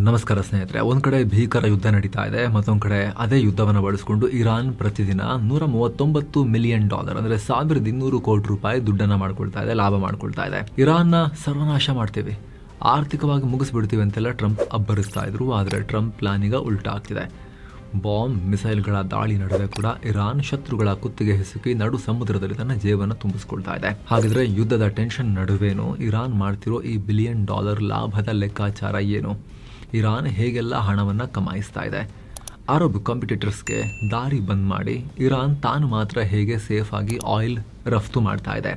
ನಮಸ್ಕಾರ ಸ್ನೇಹಿತರೆ. ಒಂದು ಕಡೆ ಭೀಕರ ಯುದ್ಧ ನಡೀತಾ ಇದೆ, ಮತ್ತೊಂದು ಕಡೆ ಅದೇ ಯುದ್ಧವನ್ನು ಬಳಸಿಕೊಂಡು ಇರಾನ್ ಪ್ರತಿದಿನ $139 ಮಿಲಿಯನ್ ಅಂದರೆ $1200 ದುಡ್ಡನ್ನು ಮಾಡ್ಕೊಳ್ತಾ ಇದೆ, ಲಾಭ ಮಾಡ್ಕೊಳ್ತಾ ಇದೆ. ಇರಾನ್ನ ಸರ್ವನಾಶ ಮಾಡ್ತೀವಿ, ಆರ್ಥಿಕವಾಗಿ ಮುಗಿಸ್ಬಿಡ್ತೀವಿ ಅಂತೆಲ್ಲ ಟ್ರಂಪ್ ಅಬ್ಬರಿಸ್ತಾ ಇದ್ರು. ಆದರೆ ಟ್ರಂಪ್ ಪ್ಲಾನ್ ಈಗ ಉಲ್ಟಾ ಆಗ್ತಿದೆ. ಬಾಂಬ್ ಮಿಸೈಲ್ಗಳ ದಾಳಿ ನಡುವೆ ಕೂಡ ಇರಾನ್ ಶತ್ರುಗಳ ಕುತ್ತಿಗೆ ಹಿಸುಕಿ ನಡು ಸಮುದ್ರದಲ್ಲಿ ತನ್ನ ಜೇಬನ್ನು ತುಂಬಿಸ್ಕೊಳ್ತಾ ಇದೆ. ಹಾಗಿದ್ರೆ ಯುದ್ಧದ ಟೆನ್ಷನ್ ನಡುವೆನೂ ಇರಾನ್ ಮಾಡ್ತಿರೋ ಈ $1 ಬಿಲಿಯನ್ ಲಾಭದ ಲೆಕ್ಕಾಚಾರ ಏನು? ಇರಾನ್ ಹೇಗೆಲ್ಲ ಹಣವನ್ನು ಕಮಾಯಿಸ್ತಾ ಇದೆ? ಅರಬ್ ಕಾಂಪಿಟೇಟರ್ಸ್ಗೆ ದಾರಿ ಬಂದ್ ಮಾಡಿ ಇರಾನ್ ತಾನು ಮಾತ್ರ ಹೇಗೆ ಸೇಫ್ ಆಗಿ ಆಯಿಲ್ ರಫ್ತು ಮಾಡ್ತಾ ಇದೆ?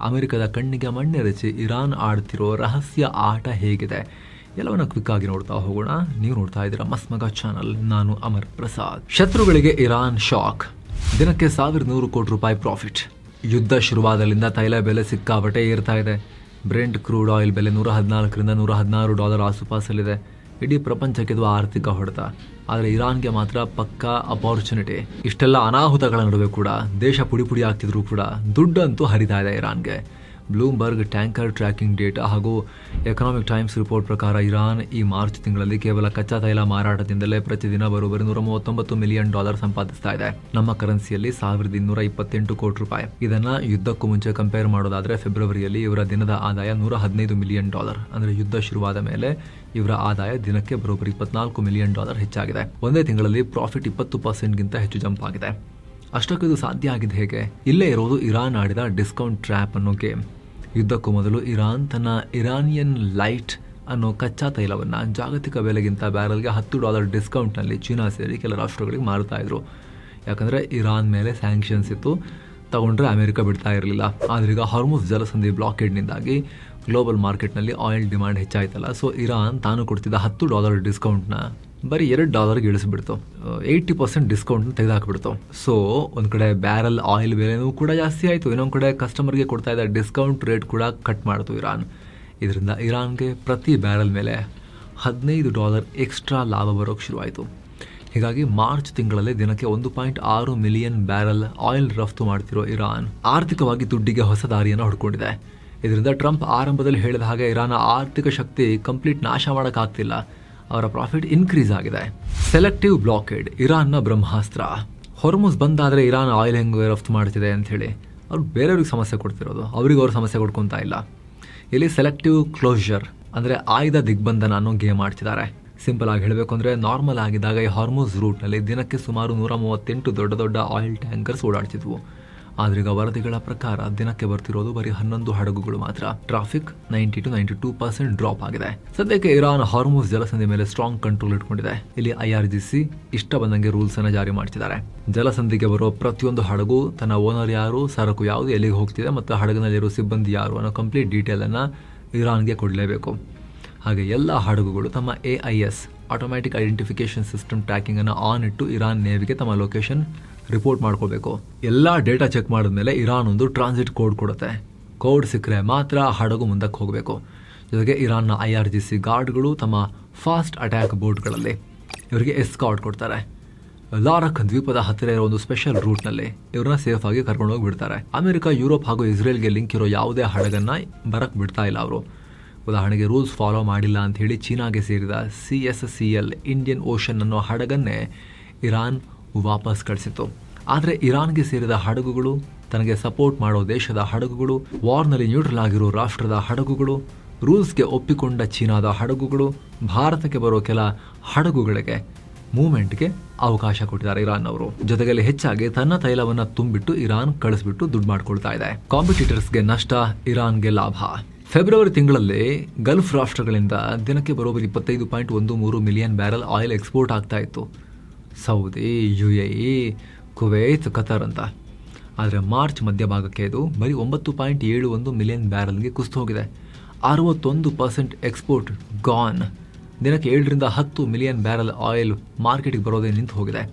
ಅಮೆರಿಕದ ಕಣ್ಣಿಗೆ ಮಣ್ಣೆರಚಿ ಇರಾನ್ ಆಡ್ತಿರೋ ರಹಸ್ಯ ಆಟ ಹೇಗಿದೆ? ಎಲ್ಲವನ್ನ ಕ್ವಿಕ್ ಆಗಿ ನೋಡ್ತಾ ಹೋಗೋಣ. ನೀವು ನೋಡ್ತಾ ಇದ್ದೀರಾ ಮಸ್ತ್ ಮಗ ಚಾನಲ್. ನಾನು ಅಮರ್ ಪ್ರಸಾದ್. ಶತ್ರುಗಳಿಗೆ ಇರಾನ್ ಶಾಕ್, ದಿನಕ್ಕೆ $1,100 ಕೋಟಿ ಪ್ರಾಫಿಟ್. ಯುದ್ಧ ಶುರುವಾದಲ್ಲಿಂದ ತೈಲ ಬೆಲೆ ಸಿಕ್ಕಾಪಟ್ಟೆ ಏರ್ತಾ ಇದೆ. ಬ್ರೆಂಟ್ ಕ್ರೂಡ್ ಆಯಿಲ್ ಬೆಲೆ $114ರಿಂದ $116 ಆಸುಪಾಸಲ್ಲಿದೆ. ಇಡೀ ಪ್ರಪಂಚಕ್ಕೆ ಇದು ಆರ್ಥಿಕ ಹೊಡೆತ. ಆದರೆ ಇರಾನ್ಗೆ ಮಾತ್ರ ಪಕ್ಕಾ ಅಪಾರ್ಚುನಿಟಿ. ಇಷ್ಟೆಲ್ಲ ಅನಾಹುತಗಳ ನಡುವೆ ಕೂಡ ದೇಶ ಪುಡಿ ಪುಡಿ ಆಗ್ತಿದ್ರು ಕೂಡ ದುಡ್ಡಂತೂ ಹರಿತಾ ಇದೆ ಇರಾನ್ಗೆ. ಬ್ಲೂಮ್ಬರ್ಗ್ ಟ್ಯಾಂಕರ್ ಟ್ರ್ಯಾಕಿಂಗ್ ಡೇಟಾ ಹಾಗೂ ಎಕನಾಮಿಕ್ ಟೈಮ್ಸ್ ರಿಪೋರ್ಟ್ ಪ್ರಕಾರ ಇರಾನ್ ಈ ಮಾರ್ಚ್ ತಿಂಗಳಲ್ಲಿ ಕೇವಲ ಕಚ್ಚಾ ತೈಲ ಮಾರಾಟದಿಂದಲೇ ಪ್ರತಿದಿನ ಬರೋಬ್ಬರಿ $139 ಮಿಲಿಯನ್ ಸಂಪಾದಿಸ್ತಾ ಇದೆ. ನಮ್ಮ ಕರೆನ್ಸಿಯಲ್ಲಿ $1,228 ಕೋಟಿ. ಇದನ್ನ ಯುದ್ಧಕ್ಕೂ ಮುಂಚೆ ಕಂಪೇರ್ ಮಾಡೋದಾದ್ರೆ ಫೆಬ್ರವರಿಯಲ್ಲಿ ಇವರ ದಿನದ ಆದಾಯ $115 ಮಿಲಿಯನ್. ಅಂದ್ರೆ ಯುದ್ಧ ಶುರುವಾದ ಮೇಲೆ ಇವರ ಆದಾಯ ದಿನಕ್ಕೆ ಬರೋಬ್ಬರಿ $24 ಮಿಲಿಯನ್ ಹೆಚ್ಚಾಗಿದೆ. ಒಂದೇ ತಿಂಗಳಲ್ಲಿ ಪ್ರಾಫಿಟ್ 20% ಹೆಚ್ಚು ಜಂಪ್ ಆಗಿದೆ. ಅಷ್ಟಕ್ಕೂ ಇದು ಸಾಧ್ಯ ಆಗಿದೆ ಹೇಗೆ? ಇಲ್ಲೇ ಇರೋದು ಇರಾನ್ ಆಡಿದ ಡಿಸ್ಕೌಂಟ್ ಟ್ರ್ಯಾಪ್ ಅನ್ನೋ ಗೇಮ್. ಯುದ್ಧಕ್ಕೂ ಮೊದಲು ಇರಾನ್ ತನ್ನ ಇರಾನಿಯನ್ ಲೈಟ್ ಅನ್ನೋ ಕಚ್ಚಾ ತೈಲವನ್ನು ಜಾಗತಿಕ ಬೆಲೆಗಿಂತ ಬ್ಯಾರಲ್ಗೆ $10 ಡಿಸ್ಕೌಂಟ್ನಲ್ಲಿ ಚೀನಾ ಸೇರಿ ಕೆಲ ರಾಷ್ಟ್ರಗಳಿಗೆ ಮಾರುತ್ತಾ ಇದ್ರು. ಯಾಕಂದರೆ ಇರಾನ್ ಮೇಲೆ ಸ್ಯಾಂಕ್ಷನ್ಸ್ ಇತ್ತು, ತಗೊಂಡ್ರೆ ಅಮೆರಿಕ ಬಿಡ್ತಾ ಇರಲಿಲ್ಲ. ಆದರೆ ಈಗ ಹಾರ್ಮುಜ್ ಜಲಸಂಧಿ ಬ್ಲಾಕೇಡ್ನಿಂದಾಗಿ ಗ್ಲೋಬಲ್ ಮಾರ್ಕೆಟ್ನಲ್ಲಿ ಆಯಿಲ್ ಡಿಮ್ಯಾಂಡ್ ಹೆಚ್ಚಾಯ್ತಲ್ಲ, ಸೊ ಇರಾನ್ ತಾನು ಕೊಡ್ತಿದ್ದ $10 ಡಿಸ್ಕೌಂಟ್ನ ಬರೀ $2 ಇಳಿಸ್ಬಿಡ್ತು. 80% ಡಿಸ್ಕೌಂಟ್ನ ತೆಗೆದುಹಾಕ್ಬಿಡ್ತು. ಸೊ ಒಂದು ಕಡೆ ಬ್ಯಾರಲ್ ಆಯಿಲ್ ಬೆಲೆನೂ ಕೂಡ ಜಾಸ್ತಿ ಆಯಿತು, ಇನ್ನೊಂದು ಕಡೆ ಕಸ್ಟಮರ್ಗೆ ಕೊಡ್ತಾ ಇದ್ದ ಡಿಸ್ಕೌಂಟ್ ರೇಟ್ ಕೂಡ ಕಟ್ ಮಾಡ್ತು ಇರಾನ್. ಇದರಿಂದ ಇರಾನ್ಗೆ ಪ್ರತಿ ಬ್ಯಾರಲ್ ಮೇಲೆ $15 ಎಕ್ಸ್ಟ್ರಾ ಲಾಭ ಬರೋಕ್ಕೆ ಶುರುವಾಯಿತು. ಹೀಗಾಗಿ ಮಾರ್ಚ್ ತಿಂಗಳಲ್ಲಿ ದಿನಕ್ಕೆ 1.6 ಮಿಲಿಯನ್ ಬ್ಯಾರಲ್ ಆಯಿಲ್ ರಫ್ತು ಮಾಡ್ತಿರೋ ಇರಾನ್ ಆರ್ಥಿಕವಾಗಿ ದುಡ್ಡಿಗೆ ಹೊಸ ದಾರಿಯನ್ನು ಹುಡ್ಕೊಂಡಿದೆ. ಇದರಿಂದ ಟ್ರಂಪ್ ಆರಂಭದಲ್ಲಿ ಹೇಳಿದ ಹಾಗೆ ಇರಾನ್ನ ಆರ್ಥಿಕ ಶಕ್ತಿ ಕಂಪ್ಲೀಟ್ ನಾಶ ಮಾಡೋಕ್ಕಾಗ್ತಿಲ್ಲ, ಅವರ ಪ್ರಾಫಿಟ್ ಇನ್ಕ್ರೀಸ್ ಆಗಿದೆ. ಸೆಲೆಕ್ಟಿವ್ ಬ್ಲಾಕೇಡ್ ಇರಾನ್ನ ಬ್ರಹ್ಮಾಸ್ತ್ರ. ಹೊರ್ಮುಜ್ ಬಂದಾದರೆ ಇರಾನ್ ಆಯಿಲ್ ಹೆಂಗೆ ರಫ್ತು ಮಾಡ್ತಿದೆ ಅಂತ ಹೇಳಿ ಅವ್ರು ಬೇರೆಯವ್ರಿಗೆ ಸಮಸ್ಯೆ ಕೊಡ್ತಿರೋದು, ಅವ್ರಿಗೆ ಅವ್ರು ಸಮಸ್ಯೆ ಕೊಡ್ಕೊತಾ ಇಲ್ಲ. ಇಲ್ಲಿ ಸೆಲೆಕ್ಟಿವ್ ಕ್ಲೋಷರ್ ಅಂದರೆ ಆಯ್ದ ದಿಗ್ಬಂಧನ ಅನ್ನೋ ಗೇಮ್ ಆಡ್ತಿದ್ದಾರೆ. ಸಿಂಪಲ್ ಆಗಿ ಹೇಳಬೇಕು ಅಂದರೆ ನಾರ್ಮಲ್ ಆಗಿದ್ದಾಗ ಈ ಹಾರ್ಮುಜ್ ರೂಟ್ನಲ್ಲಿ ದಿನಕ್ಕೆ ಸುಮಾರು 138 ದೊಡ್ಡ ದೊಡ್ಡ ಆಯಿಲ್ ಟ್ಯಾಂಕರ್ಸ್ ಓಡಾಡ್ತಿದ್ವು. ಆದರೆ ಈಗ ವರದಿಗಳ ಪ್ರಕಾರ ದಿನಕ್ಕೆ ಬರ್ತಿರೋದು ಬರೀ 11 ಹಡಗುಗಳು ಮಾತ್ರ. ಟ್ರಾಫಿಕ್ 90 to 92% ಡ್ರಾಪ್ ಆಗಿದೆ. ಸದ್ಯಕ್ಕೆ ಇರಾನ್ ಹಾರ್ಮುಜ್ ಜಲಸಂಧಿ ಮೇಲೆ ಸ್ಟ್ರಾಂಗ್ ಕಂಟ್ರೋಲ್ ಇಟ್ಕೊಂಡಿದೆ. ಇಲ್ಲಿ IRGC ಇಷ್ಟ ಬಂದಂಗೆ ರೂಲ್ಸ್ ಅನ್ನು ಜಾರಿ ಮಾಡ್ತಿದ್ದಾರೆ. ಜಲಸಂಧಿಗೆ ಬರೋ ಪ್ರತಿಯೊಂದು ಹಡಗು ತನ್ನ ಓನರ್ ಯಾರು, ಸರಕು ಯಾವುದು, ಎಲ್ಲಿಗೆ ಹೋಗ್ತಿದೆ ಮತ್ತು ಹಡಗಿನಲ್ಲಿರೋ ಸಿಬ್ಬಂದಿ ಯಾರು ಅನ್ನೋ ಕಂಪ್ಲೀಟ್ ಡೀಟೇಲ್ ಅನ್ನ ಇರಾನ್ಗೆ ಕೊಡಲೇಬೇಕು. ಹಾಗೆ ಎಲ್ಲ ಹಡಗುಗಳು ತಮ್ಮ AIS automatic identification system tracking ಅನ್ನು ಆನ್ ಇಟ್ಟು ಇರಾನ್ ನೇವಿಗೆ ತಮ್ಮ ಲೊಕೇಶನ್ ರಿಪೋರ್ಟ್ ಮಾಡ್ಕೋಬೇಕು. ಎಲ್ಲ ಡೇಟಾ ಚೆಕ್ ಮಾಡಿದ್ಮೇಲೆ ಇರಾನ್ ಒಂದು ಟ್ರಾನ್ಸಿಟ್ ಕೋಡ್ ಕೊಡುತ್ತೆ. ಕೋಡ್ ಸಿಕ್ಕರೆ ಮಾತ್ರ ಹಡಗು ಮುಂದಕ್ಕೆ ಹೋಗಬೇಕು. ಜೊತೆಗೆ ಇರಾನ್ನ IRGC ಗಾರ್ಡ್ಗಳು ತಮ್ಮ ಫಾಸ್ಟ್ ಅಟ್ಯಾಕ್ ಬೋಟ್ಗಳಲ್ಲಿ ಇವರಿಗೆ ಎಸ್ಕಾರ್ಟ್ ಕೊಡ್ತಾರೆ. ಲಾರಕ್ ದ್ವೀಪದ ಹತ್ತಿರ ಇರೋ ಒಂದು ಸ್ಪೆಷಲ್ ರೂಟ್ನಲ್ಲಿ ಇವ್ರನ್ನ ಸೇಫ್ ಆಗಿ ಕರ್ಕೊಂಡು ಹೋಗಿ ಬಿಡ್ತಾರೆ. ಅಮೆರಿಕ, ಯುರೋಪ್ ಹಾಗೂ ಇಸ್ರೇಲ್ಗೆ ಲಿಂಕ್ ಇರೋ ಯಾವುದೇ ಹಡಗನ್ನ ಬರಕ್ ಬಿಡ್ತಾ ಇಲ್ಲ ಅವರು. ಉದಾಹರಣೆಗೆ ರೂಲ್ಸ್ ಫಾಲೋ ಮಾಡಿಲ್ಲ ಅಂತ ಹೇಳಿ ಚೀನಾಗೆ ಸೇರಿದ CSCL ಇಂಡಿಯನ್ ಓಷನ್ ಅನ್ನೋ ಹಡಗನ್ನೇ ಇರಾನ್ ವಾಪಸ್ ಕಳಿಸಿತ್ತು. ಆದರೆ ಇರಾನ್ಗೆ ಸೇರಿದ ಹಡಗುಗಳು, ತನಗೆ ಸಪೋರ್ಟ್ ಮಾಡೋ ದೇಶದ ಹಡಗುಗಳು, ವಾರ್ನಲ್ಲಿ ನ್ಯೂಟ್ರಲ್ ಆಗಿರೋ ರಾಷ್ಟ್ರದ ಹಡಗುಗಳು, ರೂಲ್ಸ್ಗೆ ಒಪ್ಪಿಕೊಂಡ ಚೀನಾದ ಹಡಗುಗಳು, ಭಾರತಕ್ಕೆ ಬರೋ ಕೆಲ ಹಡಗುಗಳಿಗೆ ಮೂವ್ಮೆಂಟ್ಗೆ ಅವಕಾಶ ಕೊಟ್ಟಿದ್ದಾರೆ ಇರಾನ್ ಅವರು. ಜೊತೆಗೆ ಹೆಚ್ಚಾಗಿ ತನ್ನ ತೈಲವನ್ನು ತುಂಬಿಟ್ಟು ಇರಾನ್ ಕಳಿಸ್ಬಿಟ್ಟು ದುಡ್ಡು ಮಾಡ್ಕೊಳ್ತಾ ಇದೆ. ಕಾಂಪಿಟೇಟರ್ಸ್ಗೆ ನಷ್ಟ, ಇರಾನ್ಗೆ ಲಾಭ. ಫೆಬ್ರವರಿ ತಿಂಗಳಲ್ಲಿ ಗಲ್ಫ್ ರಾಷ್ಟ್ರಗಳಿಂದ ದಿನಕ್ಕೆ ಬರೋಬ್ಬರಿ 25.13 ಮಿಲಿಯನ್ ಬ್ಯಾರಲ್ ಆಯಿಲ್ ಎಕ್ಸ್ಪೋರ್ಟ್ ಆಗ್ತಾ ಇತ್ತು. ಸೌದಿ, UAE, ಕುವೈತ್, ಕತಾರ್ ಅಂತ. ಆದರೆ ಮಾರ್ಚ್ ಮಧ್ಯಭಾಗಕ್ಕೆ ಇದು ಬರೀ 9.71 ಮಿಲಿಯನ್ ಬ್ಯಾರಲ್ಗೆ ಕುಸಿದು ಹೋಗಿದೆ. 61% ಎಕ್ಸ್ಪೋರ್ಟ್ ಗಾನ್. ದಿನಕ್ಕೆ 7ರಿಂದ 10 ಮಿಲಿಯನ್ ಬ್ಯಾರಲ್ ಆಯಿಲ್ ಮಾರ್ಕೆಟ್ಗೆ ಬರೋದೇ ನಿಂತು ಹೋಗಿದೆ.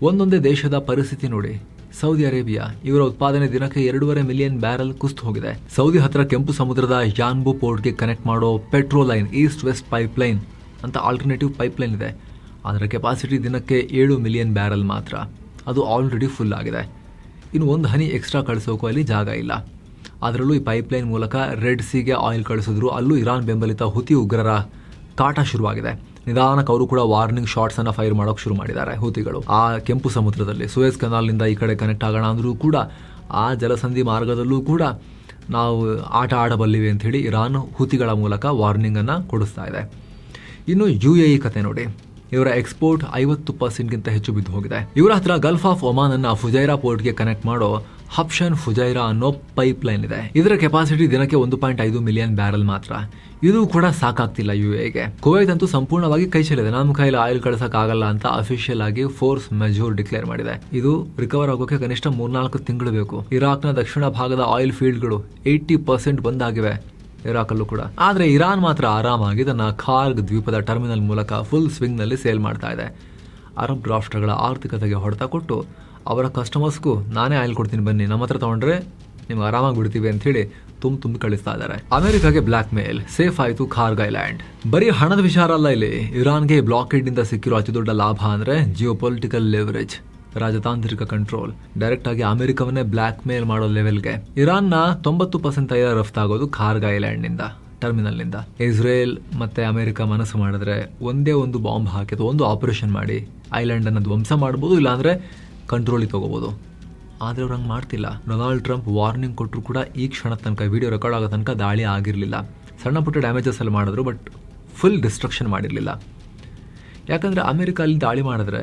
ಒಂದೊಂದೇ ದೇಶದ ಪರಿಸ್ಥಿತಿ ನೋಡಿ. ಸೌದಿ ಅರೇಬಿಯಾ, ಇವರ ಉತ್ಪಾದನೆ ದಿನಕ್ಕೆ 2.5 ಮಿಲಿಯನ್ ಬ್ಯಾರಲ್ ಕುಸಿದು ಹೋಗಿದೆ. ಸೌದಿ ಹತ್ರ ಕೆಂಪು ಸಮುದ್ರದ ಯಾನ್ಬು ಪೋರ್ಟ್ಗೆ ಕನೆಕ್ಟ್ ಮಾಡೋ petrol line, east west pipeline ಅಂತ ಆಲ್ಟರ್ನೇಟಿವ್ ಪೈಪ್ಲೈನ್ ಇದೆ. ಅದರ ಕೆಪಾಸಿಟಿ ದಿನಕ್ಕೆ 7 ಮಿಲಿಯನ್ ಬ್ಯಾರಲ್ ಮಾತ್ರ. ಅದು ಆಲ್ರೆಡಿ ಫುಲ್ ಆಗಿದೆ. ಇನ್ನು ಒಂದು ಹನಿ ಎಕ್ಸ್ಟ್ರಾ ಕಳಿಸೋಕ್ಕೂ ಅಲ್ಲಿ ಜಾಗ ಇಲ್ಲ. ಅದರಲ್ಲೂ ಈ ಪೈಪ್ಲೈನ್ ಮೂಲಕ ರೆಡ್ ಸಿಗೆ ಆಯಿಲ್ ಕಳಿಸಿದ್ರು. ಅಲ್ಲೂ ಇರಾನ್ ಬೆಂಬಲಿತ ಹುತಿ ಉಗ್ರರ ಕಾಟ ಶುರುವಾಗಿದೆ. ನಿಧಾನಕ್ಕೆ ಅವರು ಕೂಡ ವಾರ್ನಿಂಗ್ ಶಾಟ್ಸ್ ಅನ್ನ ಫೈರ್ ಮಾಡೋಕೆ ಶುರು ಮಾಡಿದ್ದಾರೆ ಹೂತಿಗಳು. ಆ ಕೆಂಪು ಸಮುದ್ರದಲ್ಲಿ ಸುಯೆಜ್ ಕೆನಾಲ್ನಿಂದ ಈ ಕಡೆ ಕನೆಕ್ಟ್ ಆಗೋಣ ಅಂದ್ರೂ ಕೂಡ ಆ ಜಲಸಂಧಿ ಮಾರ್ಗದಲ್ಲೂ ಕೂಡ ನಾವು ಆಟ ಆಡಬಲ್ಲಿವೆ ಅಂತ ಹೇಳಿ ಇರಾನ್ ಹೂತಿಗಳ ಮೂಲಕ ವಾರ್ನಿಂಗ್ ಅನ್ನ ಕೊಡಿಸ್ತಾ ಇದೆ. ಇನ್ನು UAE ಕತೆ ನೋಡಿ, ಇವರ ಎಕ್ಸ್ಪೋರ್ಟ್ 50%ಗಿಂತ ಹೆಚ್ಚು ಬಿದ್ದು ಹೋಗಿದೆ. ಇವರ ಹತ್ರ ಗಲ್ಫ್ ಆಫ್ ಒಮಾನ್ ಅನ್ನ ಫುಜೈರಾ ಪೋರ್ಟ್ಗೆ ಕನೆಕ್ಟ್ ಮಾಡೋ ಹಬ್ಷನ್ ಫುಜೈರಾ ಅನ್ನೋ ಪೈಪ್ ಲೈನ್ ಇದೆ. ಇದರ ಕೆಪಾಸಿಟಿ ದಿನಕ್ಕೆ 1.5 ಮಿಲಿಯನ್ ಬ್ಯಾರಲ್ ಮಾತ್ರ. ಇದು ಕೂಡ ಸಾಕಾಗ್ತಿಲ್ಲ UAEಗೆ. ಕುವೈತ್ ಅಂತೂ ಸಂಪೂರ್ಣವಾಗಿ ಕೈ ಚೆಲ್ಲಿದೆ. ನಮ್ಮ ಕೈಲಿ ಆಯಿಲ್ ಕಳಿಸಕ್ ಆಗಲ್ಲ ಅಂತ ಅಫಿಷಿಯಲ್ ಆಗಿ ಫೋರ್ಸ್ ಮೆಜೂರ್ ಡಿಕ್ಲೇರ್ ಮಾಡಿದೆ. ಇದು ರಿಕವರ್ ಆಗೋಕೆ ಕನಿಷ್ಠ 3-4 ತಿಂಗಳು ಬೇಕು. ಇರಾಕ್ನ ದಕ್ಷಿಣ ಭಾಗದ ಆಯಿಲ್ ಫೀಲ್ಡ್ಗಳು 80% ಬಂದ್ ಆಗಿವೆ, ಇರಾಕಲ್ಲೂ ಕೂಡ. ಆದ್ರೆ ಇರಾನ್ ಮಾತ್ರ ಆರಾಮಾಗಿ ತನ್ನ ಖಾರ್ಗ್ ದ್ವೀಪದ ಟರ್ಮಿನಲ್ ಮೂಲಕ ಫುಲ್ ಸ್ವಿಂಗ್ ನಲ್ಲಿ ಸೇಲ್ ಮಾಡ್ತಾ ಇದೆ. ಅರಬ್ ರಾಷ್ಟ್ರಗಳ ಆರ್ಥಿಕತೆಗೆ ಹೊಡೆತ ಕೊಟ್ಟು ಅವರ ಕಸ್ಟಮರ್ಸ್ಗೂ ನಾನೇ ಆಯಿಲ್ ಕೊಡ್ತೀನಿ ಬನ್ನಿ, ನಮ್ಮ ಹತ್ರ ತಗೊಂಡ್ರೆ ನಿಮ್ಗೆ ಆರಾಮಾಗಿ ಬಿಡ್ತೀವಿ ಅಂತ ಹೇಳಿ ತುಂಬಿ ಕಳಿಸ್ತಾ ಇದ್ದಾರೆ. ಅಮೆರಿಕಾಗೆ ಬ್ಲಾಕ್ ಮೇಲ್, ಸೇಫ್ ಆಯಿತು ಖಾರ್ಗ್ ಐಲ್ಯಾಂಡ್. ಬರೀ ಹಣದ ವಿಚಾರ ಅಲ್ಲ ಇಲ್ಲಿ. ಇರಾನ್ಗೆ ಬ್ಲಾಕೇಡ್ ನಿಂದ ಸಿಕ್ಕಿರೋ ಅತಿ ದೊಡ್ಡ ಲಾಭ ಅಂದ್ರೆ ಜಿಯೋಪೊಲಿಟಿಕಲ್ ಲೆವರೇಜ್, ರಾಜತಾಂತ್ರಿಕ ಕಂಟ್ರೋಲ್. ಡೈರೆಕ್ಟ್ ಆಗಿ ಅಮೆರಿಕವನ್ನೇ ಬ್ಲಾಕ್ ಮೇಲ್ ಮಾಡೋ ಲೆವೆಲ್ಗೆ. ಇರಾನ್ನ 90% ತೈಲ ರಫ್ತಾಗೋದು ಖಾರ್ಗ್ ಐಲ್ಯಾಂಡ್ ನಿಂದ, ಟರ್ಮಿನಲ್ ನಿಂದ. ಇಸ್ರೇಲ್ ಮತ್ತೆ ಅಮೆರಿಕ ಮನಸ್ಸು ಮಾಡಿದ್ರೆ ಒಂದೇ ಒಂದು ಬಾಂಬ್ ಹಾಕಿ ಅಥವಾ ಒಂದು ಆಪರೇಷನ್ ಮಾಡಿ ಐಲ್ಯಾಂಡ್ ಅನ್ನ ಧ್ವಂಸ ಮಾಡ್ಬೋದು, ಇಲ್ಲಾಂದ್ರೆ ಕಂಟ್ರೋಲಿಗೆ ತಗೋಬಹುದು. ಆದ್ರೆ ಅವ್ರು ಹಂಗೆ ಮಾಡ್ತಿಲ್ಲ. ಡೊನಾಲ್ಡ್ ಟ್ರಂಪ್ ವಾರ್ನಿಂಗ್ ಕೊಟ್ಟರು ಕೂಡ ಈ ಕ್ಷಣ ತನಕ, ವಿಡಿಯೋ ರೆಕಾರ್ಡ್ ಆಗೋ ತನಕ ದಾಳಿ ಆಗಿರಲಿಲ್ಲ. ಸಣ್ಣ ಪುಟ್ಟ ಡ್ಯಾಮೇಜಸ್ ಅಲ್ಲಿ ಮಾಡಿದ್ರು, ಬಟ್ ಫುಲ್ ಡಿಸ್ಟ್ರಕ್ಷನ್ ಮಾಡಿರಲಿಲ್ಲ. ಯಾಕಂದ್ರೆ ಅಮೆರಿಕ ಅಲ್ಲಿ ದಾಳಿ ಮಾಡಿದ್ರೆ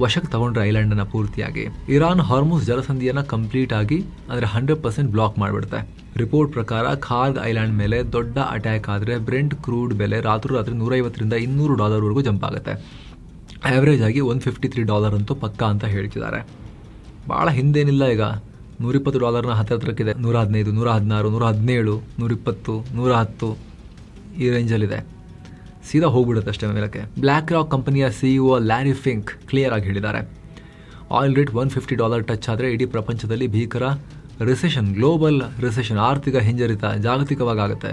ವಶಕ್ಕೆ ತಗೊಂಡ್ರೆ ಐಲ್ಯಾಂಡನ್ನು ಪೂರ್ತಿಯಾಗಿ, ಇರಾನ್ ಹಾರ್ಮುಜ್ ಜಲಸಂಧಿಯನ್ನು ಕಂಪ್ಲೀಟ್ ಆಗಿ ಅಂದರೆ 100% ಬ್ಲಾಕ್ ಮಾಡಿಬಿಡುತ್ತೆ. ರಿಪೋರ್ಟ್ ಪ್ರಕಾರ ಖಾರ್ಗ್ ಐಲ್ಯಾಂಡ್ ಮೇಲೆ ದೊಡ್ಡ ಅಟ್ಯಾಕ್ ಆದರೆ ಬ್ರೆಂಟ್ ಕ್ರೂಡ್ ಬೆಲೆ ರಾತ್ರಿ $150ರಿಂದ $200 ಜಂಪ್ ಆಗುತ್ತೆ. ಆವ್ರೇಜ್ ಆಗಿ $153 ಅಂತೂ ಪಕ್ಕಾ ಅಂತ ಹೇಳ್ತಿದ್ದಾರೆ. ಭಾಳ ಹಿಂದೇನಿಲ್ಲ, ಈಗ $120 ಹತ್ತಿರಕ್ಕಿದೆ. 115, 116, 117, 120, 110 ಈ ರೇಂಜಲ್ಲಿದೆ. ಸೀದಾ ಹೋಗ್ಬಿಡುತ್ತೆ ಅಷ್ಟೇ ಮೇಲಕ್ಕೆ. ಬ್ಲ್ಯಾಕ್ ರಾಕ್ ಕಂಪನಿಯ CEO ಲ್ಯಾರಿ ಫಿಂಕ್ ಕ್ಲಿಯರ್ ಆಗಿ ಹೇಳಿದ್ದಾರೆ, ಆಯಿಲ್ ರೇಟ್ $150 ಟಚ್ ಆದರೆ ಇಡೀ ಪ್ರಪಂಚದಲ್ಲಿ ಭೀಕರ ರಿಸೆಷನ್, ಗ್ಲೋಬಲ್ ರಿಸೆಷನ್, ಆರ್ಥಿಕ ಹಿಂಜರಿತ ಜಾಗತಿಕವಾಗಿ ಆಗುತ್ತೆ.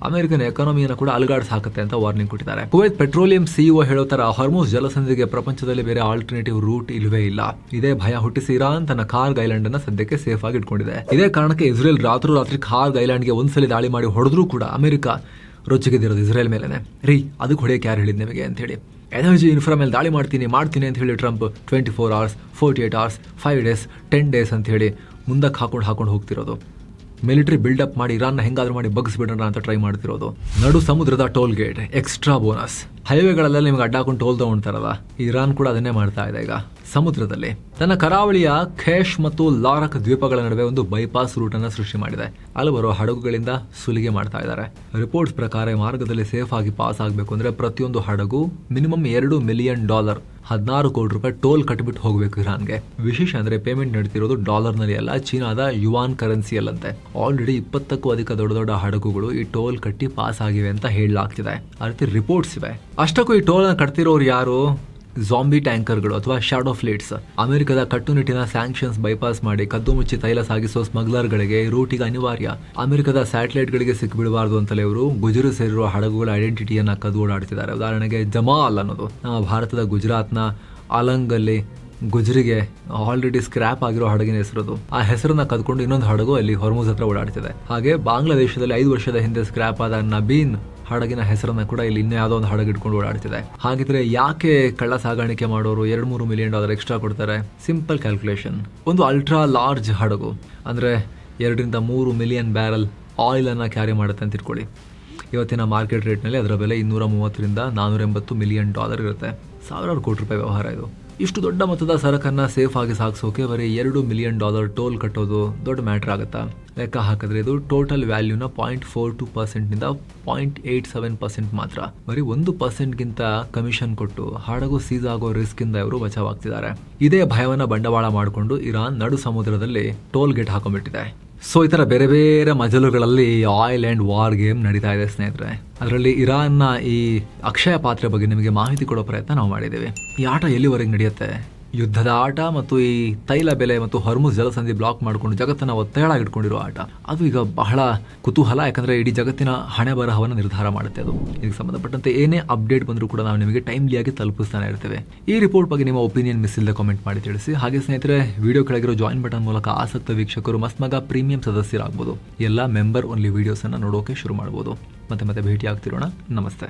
ಅಮೆರಿಕನ್ ಎಕಾನಮಿಯನ್ನು ಕೂಡ ಅಲುಗಾಡಿಸಿ ಹಾಕುತ್ತೆ ಅಂತ ವಾರ್ನಿಂಗ್ ಕೊಟ್ಟಿದ್ದಾರೆ. ಕುವೈತ್ ಪೆಟ್ರೋಲಿಯಂ CEO ಹೇಳೋ ತರ ಹಾರ್ಮುಜ್ ಜಲಸಂಧಿಗೆ ಪ್ರಪಂಚದಲ್ಲಿ ಬೇರೆ ಆಲ್ಟರ್ನೇಟಿವ್ ರೂಟ್ ಇಲ್ವೇ ಇಲ್ಲ. ಇದೇ ಭಯ ಹುಟ್ಟಿಸಿ ಇರಾನ್ ತನ್ನ ಖಾರ್ಗ್ ಐಲ್ಯಾಂಡ್ ಅನ್ನ ಸದ್ಯಕ್ಕೆ ಸೇಫ್ ಆಗಿ ಇಟ್ಕೊಂಡಿದೆ. ಇದೇ ಕಾರಣಕ್ಕೆ ಇಸ್ರೇಲ್ ರಾತ್ರಿ ಖಾರ್ಗ್ ಐಲ್ಯಾಂಡ್ಗೆ ಒಂದ್ಸಲಿ ದಾಳಿ ಮಾಡಿ ಹೊಡೆದ್ರೂ ಕೂಡ ಅಮೆರಿಕ ರೊಚ್ಚಿಗೆದಿರೋದು ಇಸ್ರೇಲ್ ಮೇಲೆನೆ. ಅದಕ್ಕೆ ಹೊಡೆಯಕ್ಕೆ ಯಾರು ಹೇಳಿದ್ ನಿಮಗೆ ಅಂತ ಹೇಳಿ. ಎನರ್ಜಿ ಇನ್ಫ್ರಾ ಮೇಲೆ ದಾಳಿ ಮಾಡ್ತೀನಿ ಅಂತ ಹೇಳಿ Trump 24 hours, 48 hours, 5 days, 10 days ಅಂತ ಹೇಳಿ ಮುಂದಕ್ಕೆ ಹಾಕೊಂಡು ಹೋಗ್ತಿರೋದು. ಮಿಲಿಟರಿ ಬಿಲ್ಡಪ್ ಮಾಡಿ ಇರಾನ್ನ ಹೆಂಗಾದ್ರೂ ಮಾಡಿ ಬಗ್ಸ್ಬಿಡೋಣ ಅಂತ ಟ್ರೈ ಮಾಡ್ತಿರೋದು. ನಡು ಸಮುದ್ರದ ಟೋಲ್ ಗೇಟ್, ಎಕ್ಸ್ಟ್ರಾ ಬೋನಸ್. ಹೈವೇಗಳೆಲ್ಲ ನಿಮ್ಗೆ ಅಡ್ಡಾಕೊಂಡು ಟೋಲ್ ತಗೊಂಡ್ತಾರಲ್ಲ, ಇರಾನ್ ಕೂಡ ಅದನ್ನೇ ಮಾಡ್ತಾ ಇದೆ ಈಗ ಸಮುದ್ರದಲ್ಲಿ. ತನ್ನ ಕರಾವಳಿಯ ಖೇಶ್ ಮತ್ತು ಲಾರಕ್ ದ್ವೀಪಗಳ ನಡುವೆ ಒಂದು ಬೈಪಾಸ್ ರೂಟ್ ಅನ್ನು ಸೃಷ್ಟಿ ಮಾಡಿದೆ. ಅಲ್ಲಿ ಬರೋ ಹಡಗುಗಳಿಂದ ಸುಲಿಗೆ ಮಾಡ್ತಾ ಇದ್ದಾರೆ. ರಿಪೋರ್ಟ್ಸ್ ಪ್ರಕಾರ ಮಾರ್ಗದಲ್ಲಿ ಸೇಫ್ ಆಗಿ ಪಾಸ್ ಆಗಬೇಕು ಅಂದ್ರೆ ಪ್ರತಿಯೊಂದು ಹಡಗು ಮಿನಿಮಮ್ $2 ಮಿಲಿಯನ್, 16 ಕೋಟಿ ರೂಪಾಯಿ ಟೋಲ್ ಕಟ್ಬಿಟ್ಟು ಹೋಗಬೇಕು ಇರಾನ್ಗೆ. ವಿಶೇಷ ಅಂದ್ರೆ ಪೇಮೆಂಟ್ ನಡೀತಿರೋದು ಡಾಲರ್ನಲ್ಲಿ ಅಲ್ಲ, ಚೀನಾದ ಯುವಾನ್ ಕರೆನ್ಸಿಯಲ್ಲಂತೆ. ಆಲ್ರೆಡಿ 20ಕ್ಕೂ ಅಧಿಕ ದೊಡ್ಡ ಹಡಗುಗಳು ಈ ಟೋಲ್ ಕಟ್ಟಿ ಪಾಸ್ ಆಗಿವೆ ಅಂತ ಹೇಳಲಾಗ್ತಿದೆ. ಆ ರೀತಿ ರಿಪೋರ್ಟ್ಸ್ ಇವೆ. ಅಷ್ಟಕ್ಕೂ ಈ ಟೋಲ್ ಕಟ್ತಿರೋರು ಯಾರು? ಜಾಂಬಿ ಟ್ಯಾಂಕರ್ಗಳು ಅಥವಾ ಶಾಡೋ ಫ್ಲೀಟ್ಸ್. ಅಮೆರಿಕದ ಕಟ್ಟುನಿಟ್ಟಿನ ಸ್ಯಾಂಕ್ಷನ್ಸ್ ಬೈಪಾಸ್ ಮಾಡಿ ಕದ್ದು ಮುಚ್ಚಿ ತೈಲ ಸಾಗಿಸೋ ಸ್ಮಗ್ಲರ್ಗಳಿಗೆ ರೂಟಿಗೆ ಅನಿವಾರ್ಯ. ಅಮೆರಿಕದ ಸ್ಯಾಟಲೈಟ್ಗಳಿಗೆ ಸಿಕ್ಕಿಬಿಡಬಾರ್ದು ಅಂತಲೇ ಇವರು ಗುಜರು ಸೇರಿರುವ ಹಡಗುಗಳ ಐಡೆಂಟಿಟಿಯನ್ನ ಕದ್ದು ಓಡಾಡ್ತಿದ್ದಾರೆ. ಉದಾಹರಣೆಗೆ ಜಮಾಲ್ ಅನ್ನೋದು ನಮ್ಮ ಭಾರತದ ಗುಜರಾತ್ನ ಅಲಂಗಲ್ಲಿ ಗುಜರಿಗೆ ಆಲ್ರೆಡಿ ಸ್ಕ್ರಾಪ್ ಆಗಿರೋ ಹಡಗಿನ ಹೆಸರದು. ಆ ಹೆಸರನ್ನ ಕದ್ಕೊಂಡು ಇನ್ನೊಂದು ಹಡಗು ಅಲ್ಲಿ ಹೊರ್ಮುಜ್ ಹತ್ರ ಓಡಾಡ್ತಿದೆ. ಹಾಗೆ ಬಾಂಗ್ಲಾದೇಶದಲ್ಲಿ 5 ವರ್ಷದ ಹಿಂದೆ ಸ್ಕ್ರಾಪ್ ಆದ ನಬೀನ್ ಹಡಗಿನ ಹೆಸರನ್ನ ಕೂಡ ಇಲ್ಲಿ ಇನ್ನೂ ಯಾವುದೋ ಒಂದು ಹಡಗು ಇಟ್ಕೊಂಡು ಓಡಾಡ್ತಿದೆ. ಹಾಗಿದ್ರೆ ಯಾಕೆ ಕಳ್ಳ ಸಾಗಾಣಿಕೆ ಮಾಡೋರು $2-3 ಮಿಲಿಯನ್ ಎಕ್ಸ್ಟ್ರಾ ಕೊಡ್ತಾರೆ? Simple calculation. ಒಂದು ಅಲ್ಟ್ರಾ ಲಾರ್ಜ್ ಹಡಗು ಅಂದ್ರೆ 2-3 ಮಿಲಿಯನ್ ಬ್ಯಾರಲ್ ಆಯಿಲ್ ಅನ್ನ ಕ್ಯಾರಿ ಮಾಡುತ್ತೆ ಅಂತ ಇಟ್ಕೊಳ್ಳಿ. ಇವತ್ತಿನ ಮಾರ್ಕೆಟ್ ರೇಟ್ನಲ್ಲಿ ಅದರ ಬೆಲೆ $230ರಿಂದ $480 ಮಿಲಿಯನ್ ಇರುತ್ತೆ. ಸಾವಿರಾರು ಕೋಟಿ ರೂಪಾಯಿ ವ್ಯವಹಾರ ಇದು. ಇಷ್ಟು ದೊಡ್ಡ ಮೊತ್ತದ ಸರಕನ್ನ ಸೇಫ್ ಆಗಿ ಸಾಗಿಸೋಕೆ ಬರೀ $2 ಮಿಲಿಯನ್ ಟೋಲ್ ಕಟ್ಟೋದು ದೊಡ್ಡ ಮ್ಯಾಟರ್ ಆಗುತ್ತಾ? ಲೆಕ್ಕ ಹಾಕಿದ್ರೆ ಇದು ಟೋಟಲ್ ವ್ಯಾಲ್ಯೂನ 0.42%ನಿಂದ 0.87% ಮಾತ್ರ. ಬರೀ 1%ಗಿಂತ ಕಮಿಷನ್ ಕೊಟ್ಟು ಹಡಗು ಸೀಸ್ ಆಗೋ ರಿಸ್ಕ್ ಇಂದ ಇವರು ಬಚಾವಾಗ್ತಿದ್ದಾರೆ. ಇದೇ ಭಯವನ್ನ ಬಂಡವಾಳ ಮಾಡಿಕೊಂಡು ಇರಾನ್ ನಡು ಸಮುದ್ರದಲ್ಲಿ ಟೋಲ್ ಗೇಟ್ ಹಾಕೊಂಡ್ಬಿಟ್ಟಿದೆ. ಸೊ ಈ ತರ ಬೇರೆ ಬೇರೆ ಮಜಲುಗಳಲ್ಲಿ ಆಯಿಲ್ ಅಂಡ್ ವಾರ್ ಗೇಮ್ ನಡೀತಾ ಇದೆ ಸ್ನೇಹಿತರೆ. ಅದರಲ್ಲಿ ಇರಾನ್ನ ಈ ಅಕ್ಷಯ ಪಾತ್ರೆ ಬಗ್ಗೆ ನಿಮಗೆ ಮಾಹಿತಿ ಕೊಡೋ ಪ್ರಯತ್ನ ನಾವು ಮಾಡಿದ್ದೇವೆ. ಈ ಆಟ ಎಲ್ಲಿವರೆಗೆ ನಡೆಯುತ್ತೆ? ಯುದ್ಧದ ಆಟ ಮತ್ತು ಈ ತೈಲ ಬೆಲೆ ಮತ್ತು ಹೊರ್ಮುಜ್ ಜಲಸಂಧಿ ಬ್ಲಾಕ್ ಮಾಡಿಕೊಂಡು ಜಗತ್ತನ್ನ ಒತ್ತಡಾಗಿ ಇಟ್ಕೊಂಡಿರೋ ಆಟ. ಅದು ಈಗ ಬಹಳ ಕುತೂಹಲ, ಯಾಕಂದ್ರೆ ಇಡೀ ಜಗತ್ತಿನ ಹಣೆ ಬರಹವನ್ನು ನಿರ್ಧಾರ ಮಾಡುತ್ತೆ. ಅದು ಇದಕ್ಕೆ ಸಂಬಂಧಪಟ್ಟಂತೆ ಏನೇ ಅಪ್ಡೇಟ್ ಬಂದರೂ ಕೂಡ ನಾವು ನಿಮಗೆ ಟೈಮ್ಲಿಯಾಗಿ ತಲುಪಿಸ್ತಾನೆ ಇರ್ತೇವೆ. ಈ ರಿಪೋರ್ಟ್ ಬಗ್ಗೆ ನಿಮ್ಮ ಒಪಿನಿಯನ್ ಮಿಸ್ ಇಲ್ಲದೆ ಕಾಮೆಂಟ್ ಮಾಡಿ ತಿಳಿಸಿ. ಹಾಗೆ ಸ್ನೇಹಿತರೆ, ವಿಡಿಯೋ ಕೆಳಗಿರೋ ಜಾಯಿನ್ ಬಟನ್ ಮೂಲಕ ಆಸಕ್ತ ವೀಕ್ಷಕರು ಮಸ್ಮಗ ಪ್ರೀಮಿಯಂ ಸದಸ್ಯರಾಗಬಹುದು. ಎಲ್ಲ ಮೆಂಬರ್ ಓನ್ಲಿ ವಿಡಿಯೋಸ್ ಅನ್ನ ನೋಡೋಕೆ ಶುರು ಮಾಡಬಹುದು. ಮತ್ತೆ ಭೇಟಿ ಆಗ್ತಿರೋಣ. ನಮಸ್ತೆ.